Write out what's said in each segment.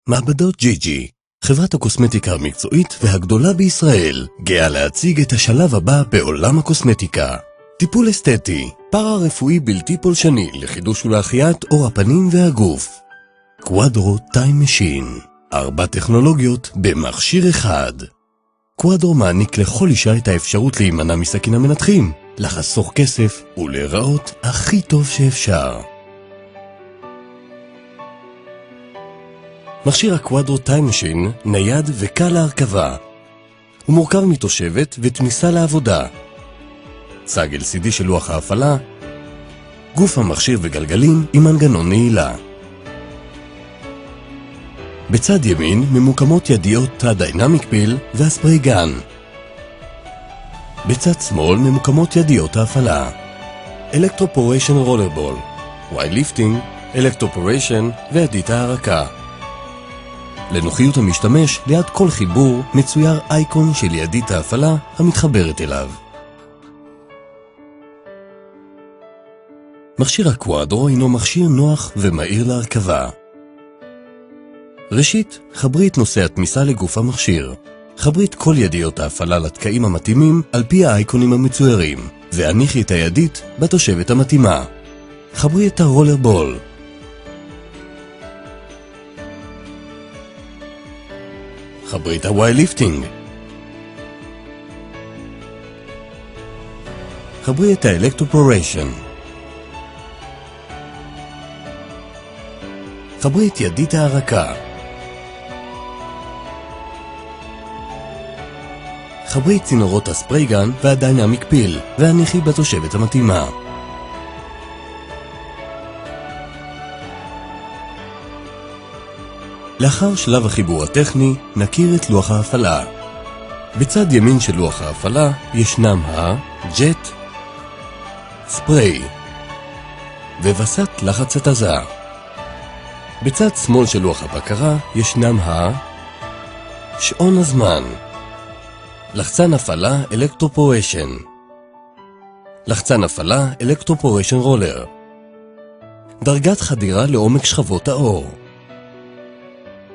מעבדות ג'י-ג'י, חברת הקוסמטיקה המקצועית והגדולה בישראל, גאה להציג את השלב הבא בעולם הקוסמטיקה. טיפול אסתטי, פארה-רפואי בלתי פולשני לחידוש ולהחייאת עור הפנים והגוף. קוואדרו טיים משין, 4 טכנולוגיות במכשיר אחד. קוואדרו מעניק לכל אישה את האפשרות להימנע מסכין המנתחים, לחסוך כסף ולהיראות הכי טוב שאפשר. מכשיר הקוואדרו טיים משין נייד וקל להרכבה. הוא מורכב מתושבת ותמיסה לעבודה. צג LCD של לוח ההפעלה, גוף המכשיר וגלגלים עם מנגנון נעילה. בצד ימין ממוקמות ידיות הדיינמיק פיל והספרי גן. בצד שמאל ממוקמות ידיות ההפעלה. אלקטרופוריישן רולרבול, ווייל ליפטינג, אלקטרופוריישן וידית ההרקה. לנוחיות המשתמש, ליד כל חיבור מצויר אייקון של ידית ההפעלה המתחברת אליו. מכשיר הקוואדרו הינו מכשיר נוח ומהיר להרכבה. ראשית, חברי את נושא התמיסה לגוף המכשיר. חברי את כל ידיות ההפעלה לתקעים המתאימים על פי האייקונים המצוירים, והניחי את הידית בתושבת המתאימה. חברי את הרולר בול. חברי את הווייל ליפטינג. חברי את האלקטרופוריישן. חברי את ידית ההרקה. חברי את צינורות הספרי גן והדיינמיק פיל, והניחי בתושבת המתאימה. לאחר שלב החיבור הטכני, נכיר את לוח ההפעלה. בצד ימין של לוח ההפעלה ישנם הג'ט, ספרי ווסת לחץ התזה. בצד שמאל של לוח הבקרה ישנם שעון הזמן, לחצן הפעלה אלקטרופוריישן, לחצן הפעלה אלקטרופוריישן רולר, דרגת חדירה לעומק שכבות האור,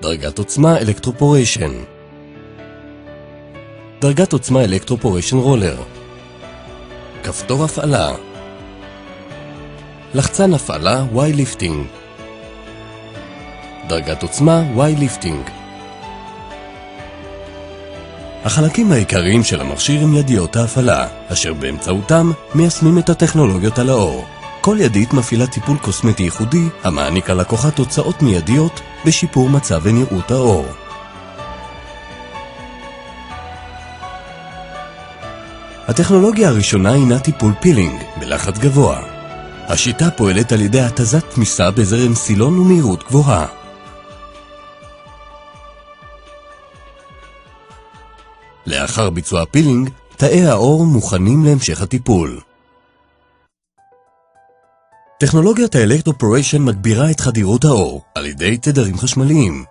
דרגת עוצמה אלקטרופוריישן, דרגת עוצמה אלקטרופוריישן רולר, כפתור הפעלה, לחצן הפעלה ווייל ליפטינג, דרגת עוצמה ווייל ליפטינג. החלקים העיקריים של המכשיר הם ידיות ההפעלה, אשר באמצעותם מיישמים את הטכנולוגיות על האור. כל ידית מפעילה טיפול קוסמטי ייחודי המעניק ללקוחה תוצאות מיידיות בשיפור מצב ונראות העור. הטכנולוגיה הראשונה הינה טיפול פילינג בלחץ גבוה. השיטה פועלת על ידי התזת תמיסה בזרם סילון ומהירות גבוהה. לאחר ביצוע הפילינג, תאי העור מוכנים להמשך הטיפול. טכנולוגיית האלקטרופוריישן מגבירה את חדירות העור על ידי תדרים חשמליים.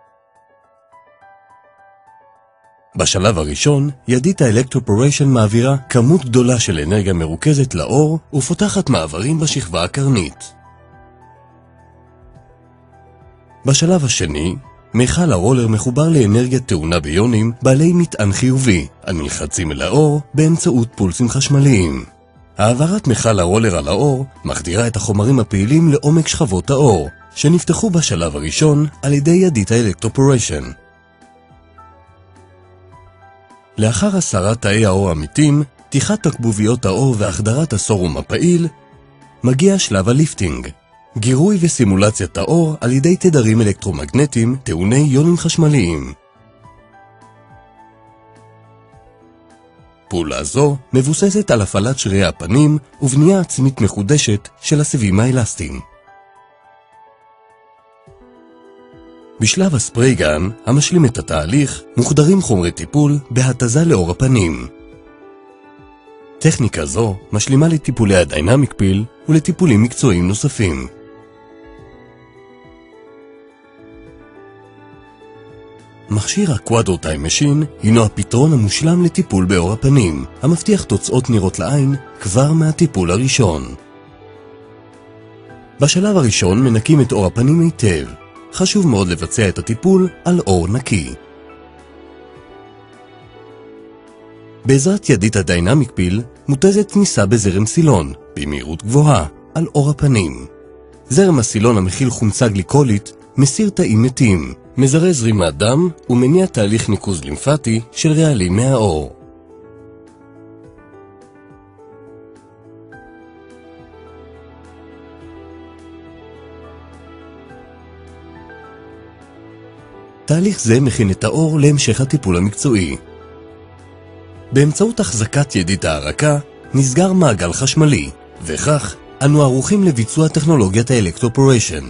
בשלב הראשון, ידית האלקטרופוריישן מעבירה כמות גדולה של אנרגיה מרוכזת לעור ופותחת מעברים בשכבה הקרנית. בשלב השני, מיכל הרולר מחובר לאנרגיה טעונה ביונים בעלי מטען חיובי, הנלחצים אל העור באמצעות פולסים חשמליים. העברת מיכל הרולר על העור מחדירה את החומרים הפעילים לעומק שכבות העור, שנפתחו בשלב הראשון על ידי ידית האלקטרופוריישן. לאחר הסרת תאי העור עמיתים, פתיחת תקבוביות העור והחדרת הסורום הפעיל, מגיע שלב הליפטינג. גירוי וסימולציית העור על ידי תדרים אלקטרומגנטיים טעוני יונים חשמליים. פעולה זו מבוססת על הפעלת שרירי הפנים ובנייה עצמית מחודשת של הסיבים האלסטיים. בשלב הספרי גן, המשלים את התהליך, מוחדרים חומרי טיפול בהתזה לעור הפנים. טכניקה זו משלימה לטיפולי הדיינמיק פיל ולטיפולים מקצועיים נוספים. מכשיר הקוואדרו טיים משין הינו הפתרון המושלם לטיפול בעור הפנים, המבטיח תוצאות נראות לעין כבר מהטיפול הראשון. בשלב הראשון מנקים את עור הפנים היטב. חשוב מאוד לבצע את הטיפול על אור נקי. בעזרת ידית הדיינמיק פיל מותרת כניסה בזרם סילון, במהירות גבוהה, על אור הפנים. זרם הסילון המכיל חומצה גליקולית מסיר תאים מתים, מזרז זרימת דם ומניע תהליך ניקוז לימפטי של רעלים מהאור. תהליך זה מכין את האור להמשך הטיפול המקצועי. באמצעות החזקת ידית ההרקה נסגר מעגל חשמלי, וכך אנו ערוכים לביצוע טכנולוגיית האלקטרופוריישן.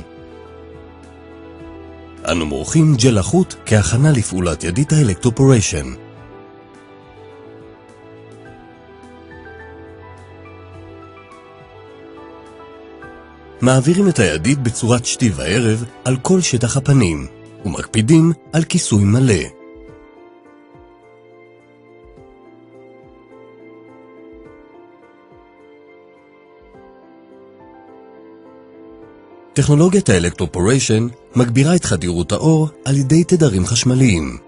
אנו מורחים ג'ל החוט כהכנה לפעולת ידית האלקטרופוריישן. מעבירים את הידית בצורת שתי וערב על כל שטח הפנים, ומקפידים על כיסוי מלא. טכנולוגיית האלקטרופוריישן מגבירה את חדירות האור על ידי תדרים חשמליים.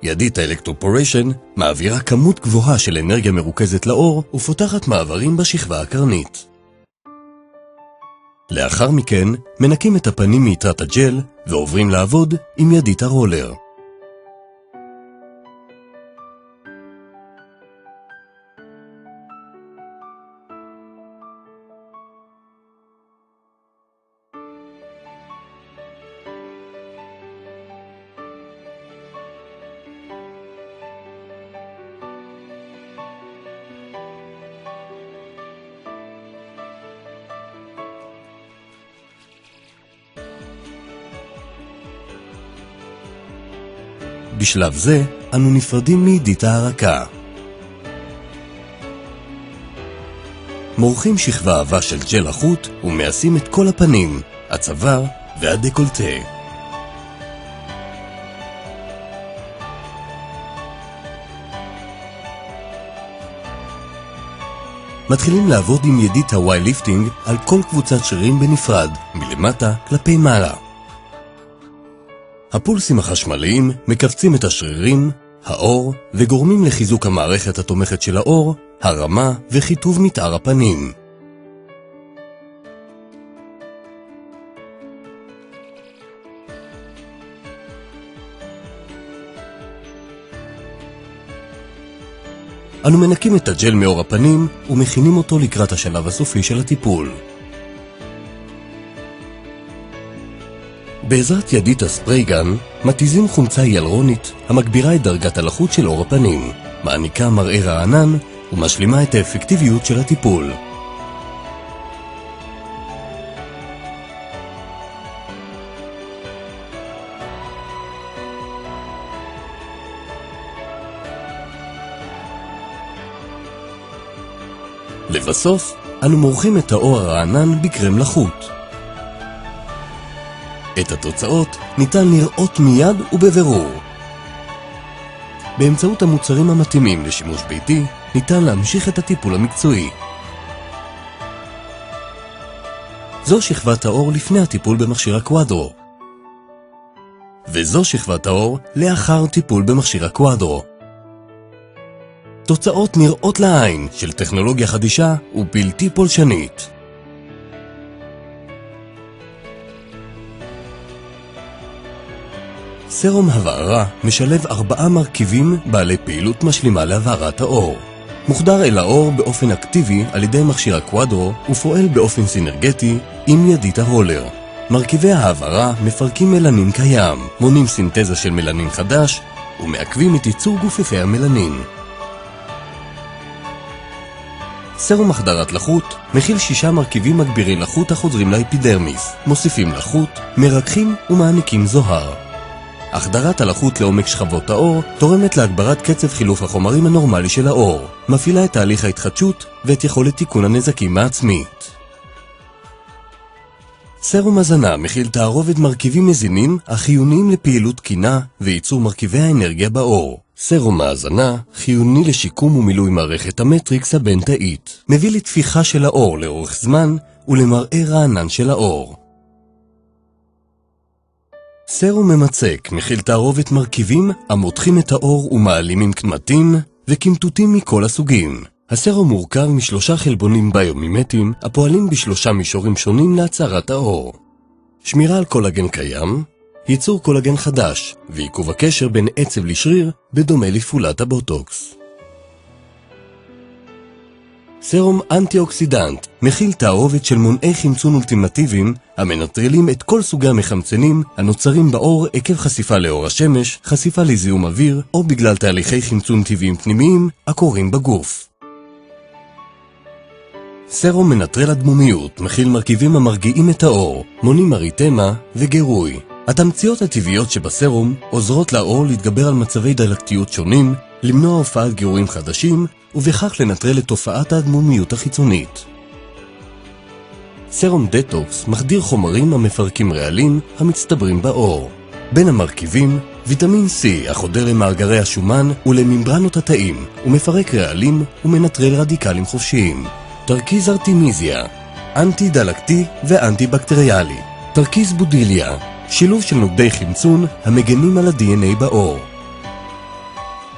ידית האלקטרופוריישן מעבירה כמות גבוהה של אנרגיה מרוכזת לאור ופותחת מעברים בשכבה הקרנית. לאחר מכן מנקים את הפנים מיתרת הג'ל ועוברים לעבוד עם ידית הרולר. בשלב זה אנו נפרדים מידית ההרקה. מורחים שכבה עבה של ג'ל החוט ומעשים את כל הפנים, הצוואר והדקולטה. מתחילים לעבוד עם ידית הוואי ליפטינג על כל קבוצת שרירים בנפרד, מלמטה כלפי מעלה. הפולסים החשמליים מקבצים את השרירים, האור, וגורמים לחיזוק המערכת התומכת של האור, הרמה וחיטוב מתאר הפנים. אנו מנקים את הג'ל מאור הפנים ומכינים אותו לקראת השלב הסופי של הטיפול. בעזרת ידית הספרייגן מתיזים חומצה היאלורונית המגבירה את דרגת הלחות של אור הפנים, מעניקה מראה רענן ומשלימה את האפקטיביות של הטיפול. לבסוף, אנו מורחים את האור הרענן בקרם לחוט. את התוצאות ניתן לראות מיד ובבירור. באמצעות המוצרים המתאימים לשימוש ביתי, ניתן להמשיך את הטיפול המקצועי. זו שכבת האור לפני הטיפול במכשיר הקוואדרו. וזו שכבת האור לאחר טיפול במכשיר הקוואדרו. תוצאות נראות לעין של טכנולוגיה חדישה ובלתי פולשנית. סרום הבערה משלב 4 מרכיבים בעלי פעילות משלימה להבערת האור. מוחדר אל האור באופן אקטיבי על ידי מכשיר הקוואדרו ופועל באופן סינרגטי עם ידית הרולר. מרכיבי ההבערה מפרקים מלנין קיים, מונעים סינתזה של מלנין חדש ומעכבים את ייצור גופפי המלנין. סרום החדרת לחוט מכיל 6 מרכיבים מגבירי לחוט החודרים לאפידרמיס, מוסיפים לחוט, מרככים ומעניקים זוהר. החדרת הלחות לעומק שכבות האור תורמת להגברת קצב חילוף החומרים הנורמלי של האור, מפעילה את תהליך ההתחדשות ואת יכולת תיקון הנזקים העצמית. סרום הזנה מכיל תערובת מרכיבים מזינים החיוניים לפעילות תקינה וייצור מרכיבי האנרגיה באור. סרום ההזנה חיוני לשיקום ומילוי מערכת המטריקס הבין-תאית, מביא לתפיחה של האור לאורך זמן ולמראה רענן של האור. סרום ממצק מכיל תערובת מרכיבים המותחים את האור ומעלימים קמטים וקמטוטים מכל הסוגים. הסרום מורכב משלושה חלבונים ביומימטיים הפועלים בשלושה מישורים שונים להצהרת האור. שמירה על קולגן קיים, ייצור קולגן חדש ועיכוב הקשר בין עצב לשריר בדומה לפעולת הבוטוקס. סרום אנטי-אוקסידנט מכיל תערובת של מונעי חמצון אולטימטיביים המנטרלים את כל סוגי המחמצנים הנוצרים בעור עקב חשיפה לאור השמש, חשיפה לזיהום אוויר או בגלל תהליכי חמצון טבעיים פנימיים הקורים בגוף. סרום מנטרל הדמומיות מכיל מרכיבים המרגיעים את האור, מונעים אריתמה וגירוי. התמציות הטבעיות שבסרום עוזרות לעור להתגבר על מצבי דלקתיות שונים, למנוע הופעת גירויים חדשים ובכך לנטרל את תופעת הדמומיות החיצונית. סרום דטוקס מחדיר חומרים המפרקים רעלים המצטברים בעור. בין המרכיבים, ויטמין C החודר למאגרי השומן ולממברנות התאים ומפרק רעלים ומנטרל רדיקלים חופשיים. תרכיז ארטימיזיה, אנטי דלקתי ואנטי בקטריאלי. תרכיז בודיליה, שילוב של נוגדי חמצון המגנים על ה-DNA בעור.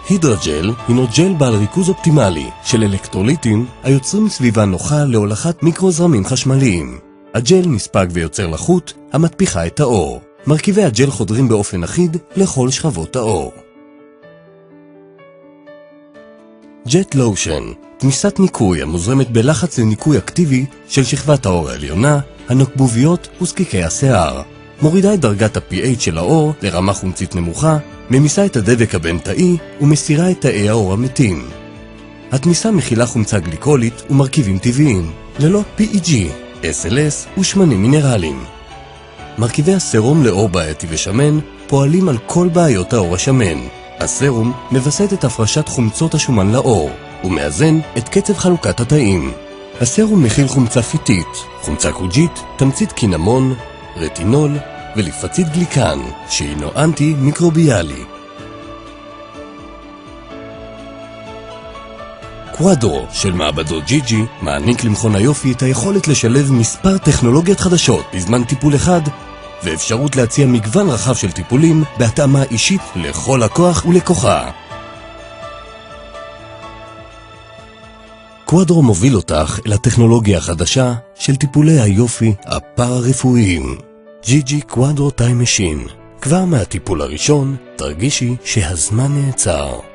הידרג'ל הינו ג'ל בעל ריכוז אופטימלי של אלקטרוליטים היוצרים סביבה נוחה להולכת מיקרוזרמים חשמליים. הג'ל נספג ויוצר לחות המתפיחה את האור. מרכיבי הג'ל חודרים באופן אחיד לכל שכבות האור. ג'ט לושן, תמיסת ניקוי המוזרמת בלחץ לניקוי אקטיבי של שכבת האור העליונה, הנקבוביות וזקיקי השיער. מורידה את דרגת ה-pH של האור לרמה חומצית נמוכה, ממיסה את הדבק הבין-תאי ומסירה את תאי האור המתים. התמיסה מכילה חומצה גליקולית ומרכיבים טבעיים, ללא PEG, SLS ושמנים מינרליים. מרכיבי הסרום לאור בעייתי ושמן פועלים על כל בעיות האור השמן. הסרום מבסט את הפרשת חומצות השומן לאור ומאזן את קצב חלוקת התאים. הסרום מכיל חומצה פיתית, חומצה קוג'ית, תמצית קינמון, רטינול וליפצית גליקן, שהינו אנטי-מיקרוביאלי. קוואדרו של מעבדות ג'יג'י מעניק למכון היופי את היכולת לשלב מספר טכנולוגיות חדשות בזמן טיפול אחד, ואפשרות להציע מגוון רחב של טיפולים בהתאמה אישית לכל לקוח ולקוחה. קוואדרו מוביל אותך אל הטכנולוגיה החדשה של טיפולי היופי הפארה-רפואיים. ג'יג'י קוואדרו טיים משין. כבר מהטיפול הראשון תרגישי שהזמן נעצר.